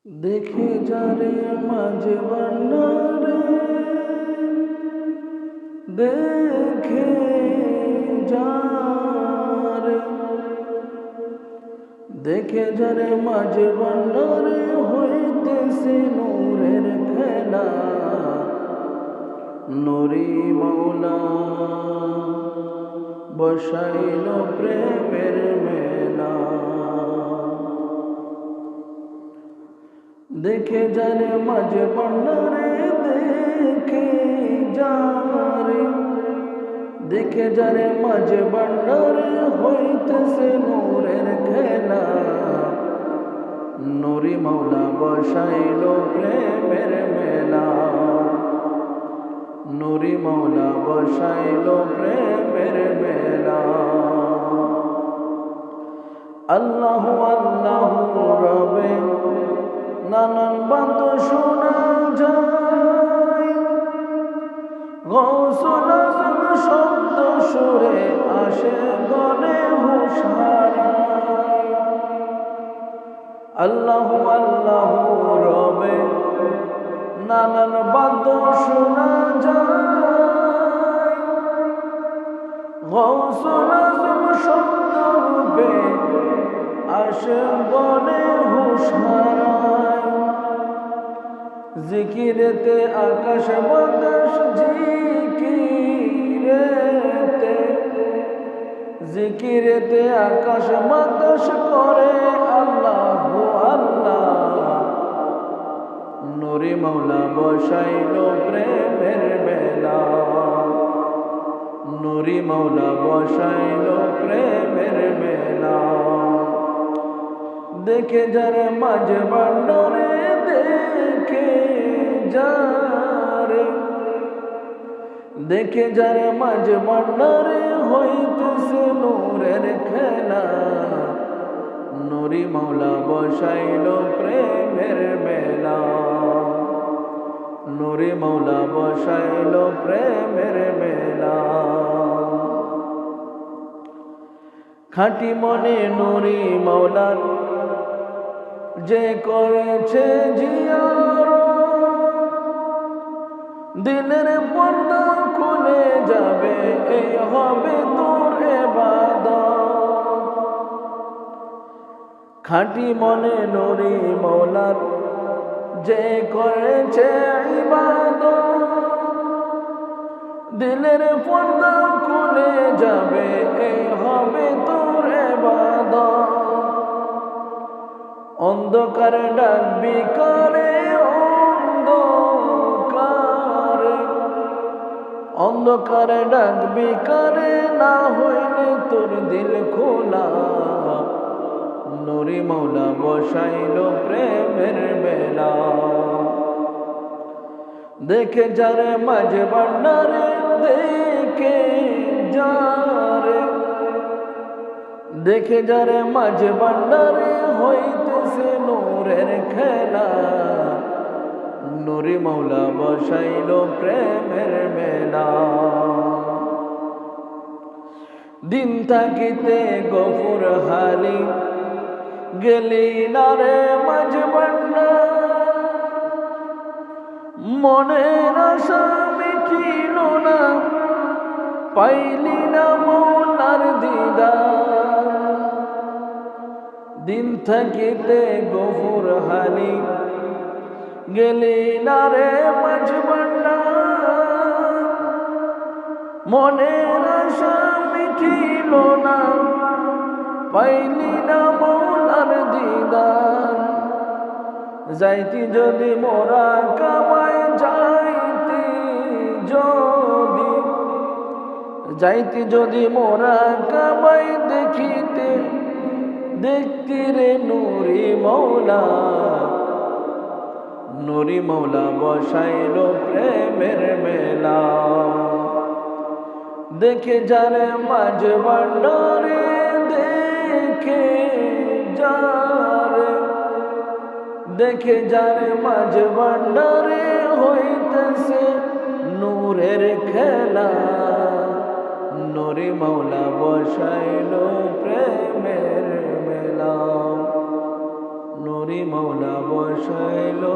দেখে যারে মাঝে ভান্ডারে দেখে যারে দেখে যারে মাঝে ভান্ডারে হইতেছে নূরের খেলা নুরি মৌলা বসাইল প্রেমের মেলা দেখে যারে মাঝে ভান্ডারে দেখে যারে দেখে যারে মাঝে ভান্ডারে হইতেছে নূরের খেলা নুরি মৌলা বসাইল প্রেমের মেলা নুরি মৌলা বসাইল প্রেমের মেলা আল্লাহ আল্লাহ রবে নানান বাত শোনা যায় গৌসুল আজম শব্দ সুরে আসে গনে হুঁশ হারায় আল্লাহ আল্লাহ রবে নানান বাত শোনা যায় গৌসুল আজম শব্দ রূপে আসে গনে হুঁশ হারায় জিকিরেতে আকাশ বাতাস জিকিরেতে আকাশ বাতাস করে আল্লাহ আল্লাহ নুরি মৌলা বসাইল প্রেমের মেলা নুরি মৌলা বসাইল প্রেমের মেলা দেখে যারে মাঝে ভান্ডারে দেখে যারে দেখে যারে মাঝে ভান্ডারে হইতেছে নূরের খেলা নুরি মৌলা বসাইল প্রেমের মেলা নুরি মৌলা বসাইল প্রেমের মেলা খাঁটি মনে নুরি মৌলার যে করেছে জিয়ারত দিলের পর্দা খুলে যাবে এই হবে তোর ইবাদত খাঁটি মনে নুরি মৌলার যে করেছে ইবাদত দিলের পর্দা খুলে যাবে এই হবে তোর ইবাদত অন্ধকারে ডাকবি কারে অন্ধকারে ডাকবি কারে না হইলে তোর দিল খোলা নুরি মৌলা বসাইল প্রেমের মেলা দেখে যারে মাঝে ভান্ডারে দেখে যারে দেখে যারে মাঝে ভান্ডারে হইতেছে নূরের খেলা নুরি মৌলা বসাইল প্রেমের মেলা দিন থাকিতে গফুর হালি গেলি না রে মাঝে ভান্ডার মনের আশা মিটিল না পাইলি না মৌলার দিদার দিন থাকিতে গফুর হালি গেলি না রে মাঝ ভান্ডার মনের আশা মিটিল না পাইলি না মৌলার দিদার যাইতি যদি মোরা কামায় যাইতি যদি মোরা কামাই দেখিতে দেখতি রে নুরি মৌলা নুরি মৌলা বসাইল প্রেমের মেলা দেখে যারে মাঝে ভান্ডারে দেখে যারে দেখে যারে মাঝে ভান্ডারে হইতেছে নূরের খেলা নুরি মৌলা বসাইল প্রেমের মেলা। নুরি মৌলা বসাইলো